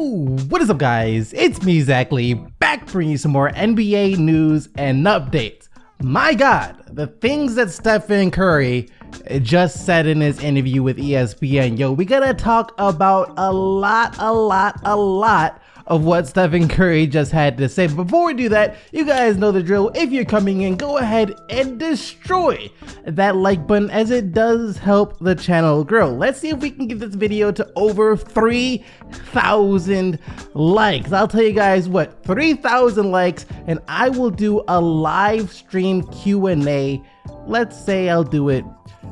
What is up, guys? It's me, Zach Lee, back bringing you some more NBA news and updates. My God, the things that Stephen Curry just said in his interview with ESPN. Yo, we gotta talk about a lot of what Stephen Curry just had to say. But before we do that, you guys know the drill. If you're coming in, go ahead and destroy that like button, as it does help the channel grow. Let's see if we can get this video to over 3,000 likes. I'll tell you guys what, 3,000 likes and I will do a live stream Q&A. Let's say I'll do it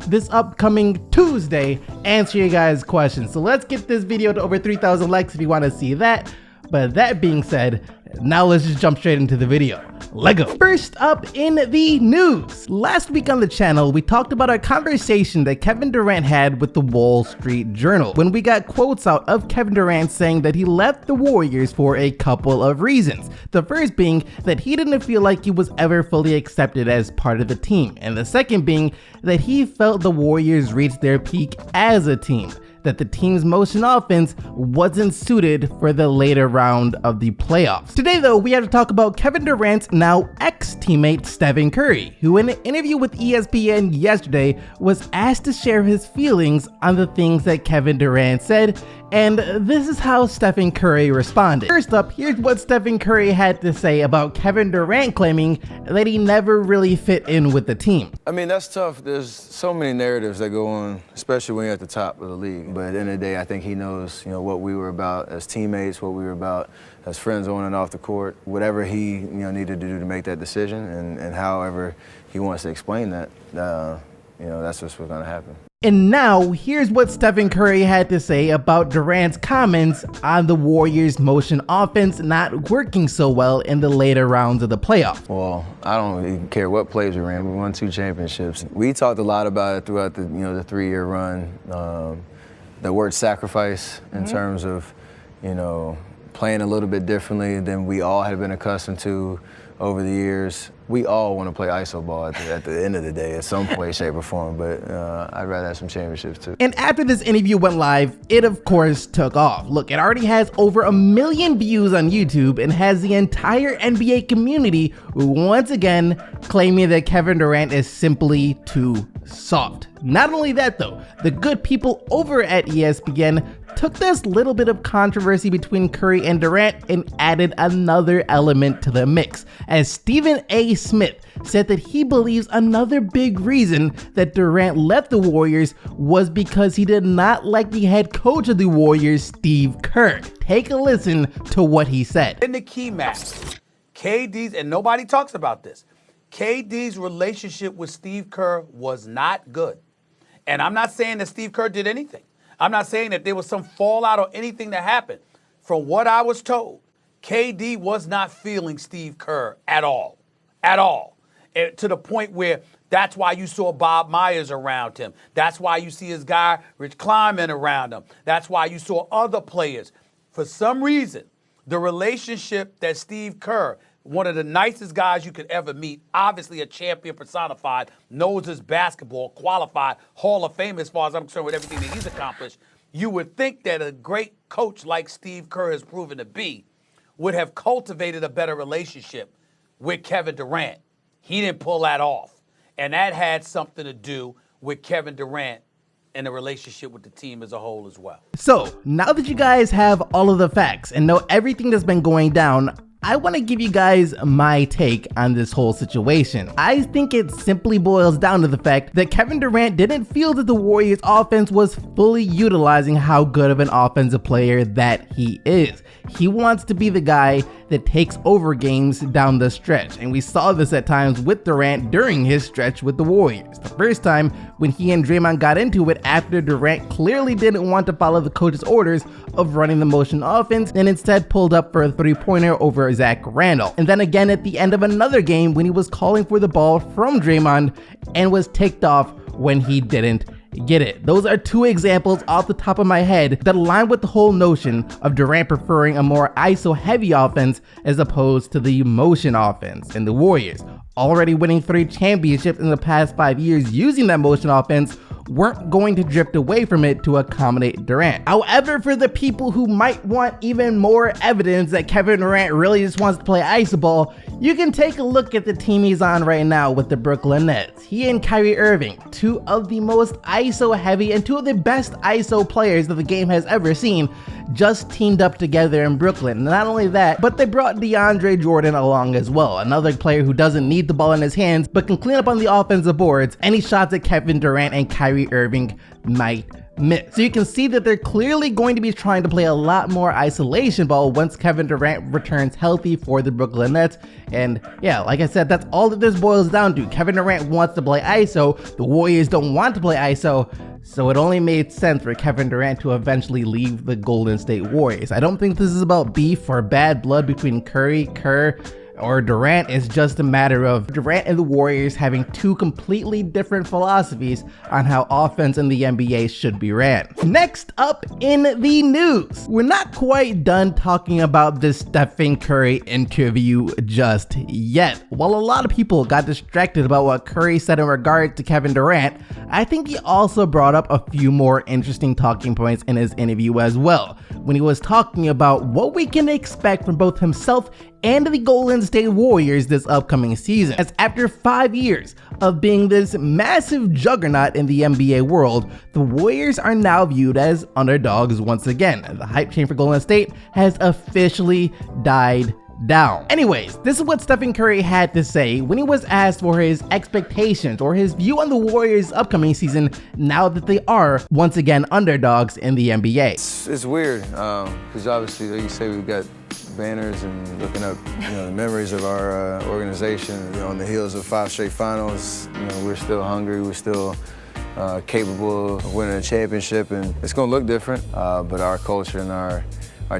this upcoming Tuesday, answer you guys' questions. So let's get this video to over 3,000 likes if you want to see that. But that being said, now let's just jump straight into the video. Let's go. First up in the news. Last week on the channel, we talked about a conversation that Kevin Durant had with the Wall Street Journal, when we got quotes out of Kevin Durant saying that he left the Warriors for a couple of reasons. The first being that he didn't feel like he was ever fully accepted as part of the team, and the second being that he felt the Warriors reached their peak as a team, that the team's motion offense wasn't suited for the later round of the playoffs. Today though, we have to talk about Kevin Durant's now ex-teammate Stephen Curry, who in an interview with ESPN yesterday was asked to share his feelings on the things that Kevin Durant said, and this is how Stephen Curry responded. First up, here's what Stephen Curry had to say about Kevin Durant claiming that he never really fit in with the team. I mean, that's tough. There's so many narratives that go on, especially when you're at the top of the league. But at the end of the day, I think he knows, what we were about as teammates, what we were about as friends on and off the court, whatever he, needed to do to make that decision, and however he wants to explain that, that's what's going to happen. And now, here's what Stephen Curry had to say about Durant's comments on the Warriors' motion offense not working so well in the later rounds of the playoffs. Well, I don't even care what plays we ran. We won 2 championships. We talked a lot about it throughout the, the 3-year run. The word sacrifice in terms of, playing a little bit differently than we all had been accustomed to over the years. We all want to play iso ball at the end of the day, at some way, shape, or form, but I'd rather have some championships too. And after this interview went live, it of course took off. Look, it already has over 1 million views on YouTube and has the entire NBA community once again claiming that Kevin Durant is simply too soft. Not only that though, the good people over at ESPN took this little bit of controversy between Curry and Durant and added another element to the mix, as Stephen A. Smith said that he believes another big reason that Durant left the Warriors was because he did not like the head coach of the Warriors, Steve Kerr. Take a listen to what he said. In the key match, KD's, and nobody talks about this, KD's relationship with Steve Kerr was not good. And I'm not saying that Steve Kerr did anything. I'm not saying that there was some fallout or anything that happened. From what I was told, KD was not feeling Steve Kerr at all. And to the point where that's why you saw Bob Myers around him. That's why you see his guy, Rich Kleiman, around him. That's why you saw other players. For some reason, the relationship that Steve Kerr, one of the nicest guys you could ever meet, obviously a champion personified, knows his basketball, qualified, Hall of Fame as far as I'm concerned with everything that he's accomplished, you would think that a great coach like Steve Kerr has proven to be would have cultivated a better relationship with Kevin Durant. He didn't pull that off. And that had something to do with Kevin Durant and the relationship with the team as a whole as well. So now that you guys have all of the facts and know everything that's been going down, I want to give you guys my take on this whole situation. I think it simply boils down to the fact that Kevin Durant didn't feel that the Warriors offense was fully utilizing how good of an offensive player that he is. He wants to be the guy that takes over games down the stretch, and we saw this at times with Durant during his stretch with the Warriors. The first time when he and Draymond got into it after Durant clearly didn't want to follow the coach's orders of running the motion offense and instead pulled up for a 3-pointer over Zach Randolph. And then again at the end of another game when he was calling for the ball from Draymond and was ticked off when he didn't get it. Those are 2 examples off the top of my head that align with the whole notion of Durant preferring a more ISO heavy offense as opposed to the motion offense in the Warriors. Already winning 3 championships in the past 5 years using that motion offense weren't going to drift away from it to accommodate Durant. However, for the people who might want even more evidence that Kevin Durant really just wants to play iso ball, you can take a look at the team he's on right now with the Brooklyn Nets. He and Kyrie Irving, two of the most ISO heavy and two of the best ISO players that the game has ever seen, just teamed up together in Brooklyn. Not only that, but they brought DeAndre Jordan along as well, another player who doesn't need the ball in his hands but can clean up on the offensive boards any shots that Kevin Durant and Kyrie Irving might miss. So you can see that they're clearly going to be trying to play a lot more isolation ball once Kevin Durant returns healthy for the Brooklyn Nets. And yeah, like I said, that's all that this boils down to. Kevin Durant wants to play ISO, the Warriors don't want to play ISO, so it only made sense for Kevin Durant to eventually leave the Golden State Warriors. I don't think this is about beef or bad blood between Kerr, or Durant. Is just a matter of Durant and the Warriors having two completely different philosophies on how offense in the NBA should be ran. Next up in the news, we're not quite done talking about this Stephen Curry interview just yet. While a lot of people got distracted about what Curry said in regard to Kevin Durant, I think he also brought up a few more interesting talking points in his interview as well, when he was talking about what we can expect from both himself and the Golden State Warriors this upcoming season. As after 5 years of being this massive juggernaut in the NBA world, the Warriors are now viewed as underdogs once again. The hype train for Golden State has officially died down. Anyways, this is what Stephen Curry had to say when he was asked for his expectations or his view on the Warriors' upcoming season now that they are once again underdogs in the NBA. It's weird because obviously, like you say, we've got banners and looking up, the memories of our organization. On the heels of 5 straight finals, we're still hungry. We're still capable of winning a championship, and it's going to look different. But our culture and our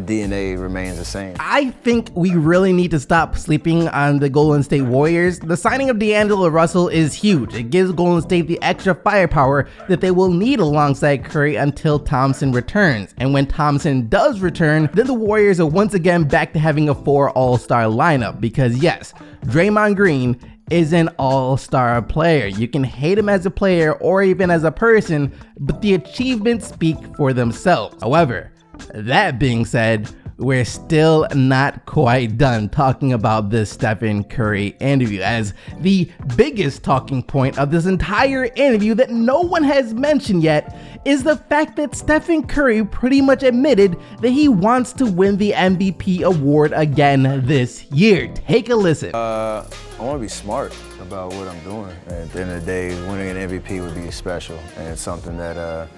DNA remains the same. I think we really need to stop sleeping on the Golden State Warriors. The signing of D'Angelo Russell is huge. It gives Golden State the extra firepower that they will need alongside Curry until Thompson returns. And when Thompson does return, then the Warriors are once again back to having a 4 all-star lineup. Because yes, Draymond Green is an all-star player. You can hate him as a player or even as a person, but the achievements speak for themselves. However, that being said, we're still not quite done talking about this Stephen Curry interview, as the biggest talking point of this entire interview that no one has mentioned yet is the fact that Stephen Curry pretty much admitted that he wants to win the MVP award again this year. Take a listen. I want to be smart about what I'm doing. At the end of the day, winning an MVP would be special, and it's something that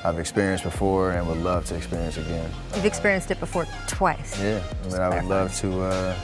I've experienced before and would love to experience again. You've experienced it before twice. Yeah, I would love to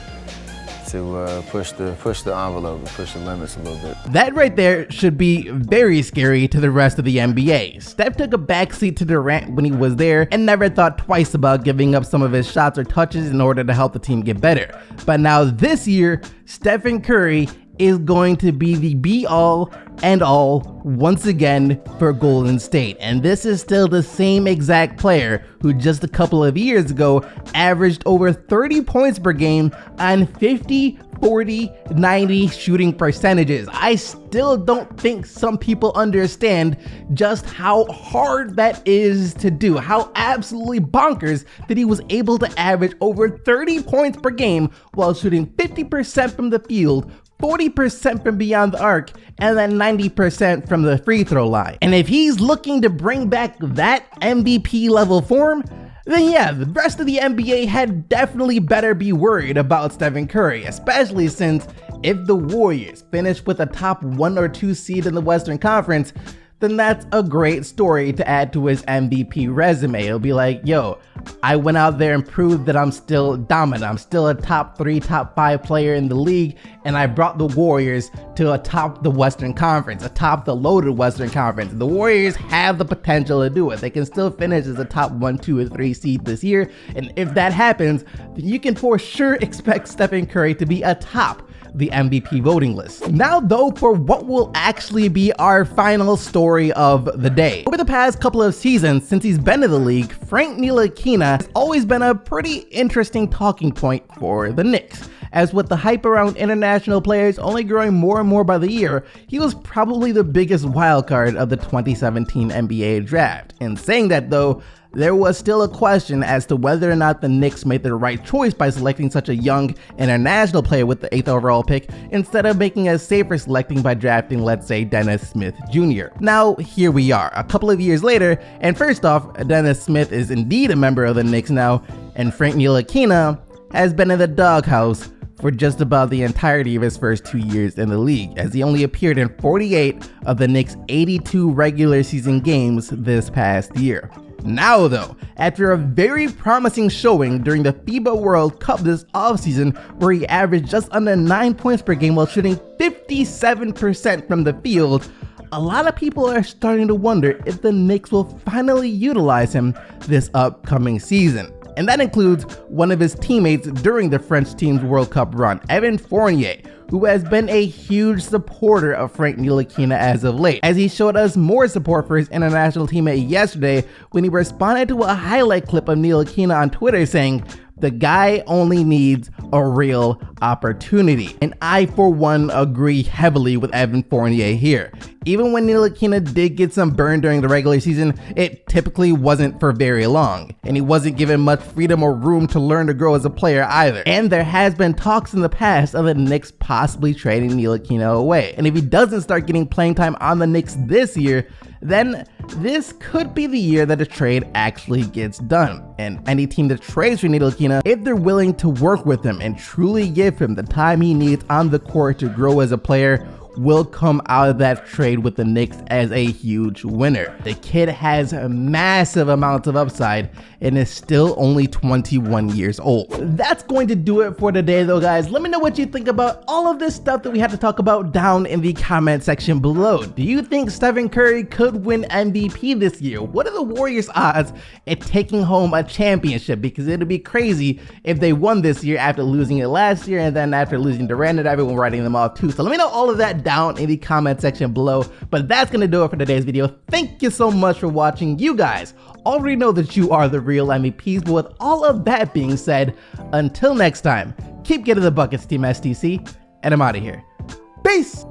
push the envelope and push the limits a little bit. That right there should be very scary to the rest of the NBA. Steph took a backseat to Durant when he was there and never thought twice about giving up some of his shots or touches in order to help the team get better. But now this year, Stephen Curry is going to be the be-all and all once again for Golden State. And this is still the same exact player who just a couple of years ago averaged over 30 points per game on 50, 40, 90 shooting percentages. I still don't think some people understand just how hard that is to do, how absolutely bonkers that he was able to average over 30 points per game while shooting 50% from the field, 40% from beyond the arc, and then 90% from the free throw line. And if he's looking to bring back that MVP level form, then yeah, the rest of the NBA had definitely better be worried about Stephen Curry, especially since if the Warriors finish with a top 1 or 2 seed in the Western Conference, then that's a great story to add to his MVP resume. It'll be like, yo, I went out there and proved that I'm still dominant. I'm still a top 3, top 5 player in the league, and I brought the Warriors to atop the Western Conference, atop the loaded Western Conference. The Warriors have the potential to do it. They can still finish as a top 1, 2, or 3 seed this year, and if that happens, then you can for sure expect Stephen Curry to be atop the MVP voting list. Now though, for what will actually be our final story of the day. Over the past couple of seasons since he's been in the league, Frank Ntilikina has always been a pretty interesting talking point for the Knicks, as with the hype around international players only growing more and more by the year, he was probably the biggest wildcard of the 2017 NBA draft. In saying that though, there was still a question as to whether or not the Knicks made the right choice by selecting such a young international player with the 8th overall pick instead of making a safer selecting by drafting, let's say, Dennis Smith Jr. Now, here we are, a couple of years later, and first off, Dennis Smith is indeed a member of the Knicks now, and Frank Ntilikina has been in the doghouse for just about the entirety of his first 2 years in the league, as he only appeared in 48 of the Knicks' 82 regular season games this past year. Now though, after a very promising showing during the FIBA World Cup this offseason where he averaged just under 9 points per game while shooting 57% from the field, a lot of people are starting to wonder if the Knicks will finally utilize him this upcoming season. And that includes one of his teammates during the French team's World Cup run, Evan Fournier, who has been a huge supporter of Frank Ntilikina as of late, as he showed us more support for his international teammate yesterday when he responded to a highlight clip of Ntilikina on Twitter saying, "The guy only needs a real opportunity." And I, for one, agree heavily with Evan Fournier here. Even when Ntilikina did get some burn during the regular season, it typically wasn't for very long, and he wasn't given much freedom or room to learn to grow as a player either. And there has been talks in the past of the Knicks possibly trading Ntilikina away. And if he doesn't start getting playing time on the Knicks this year, then this could be the year that a trade actually gets done. And any team that trades for Ntilikina, if they're willing to work with him and truly give him the time he needs on the court to grow as a player, will come out of that trade with the Knicks as a huge winner. The kid has massive amounts of upside and is still only 21 years old. That's going to do it for today though, guys. Let me know what you think about all of this stuff that we had to talk about down in the comment section below. Do you think Stephen Curry could win MVP this year? What are the Warriors' odds at taking home a championship? Because it'd be crazy if they won this year after losing it last year, and then after losing Durant and everyone writing them off too. So let me know all of that down in the comment section below. But that's gonna do it for today's video. Thank you so much for watching. You guys already know that you are the real MVPs, but with all of that being said, until next time, keep getting the buckets, Team STC, and I'm out of here. Peace!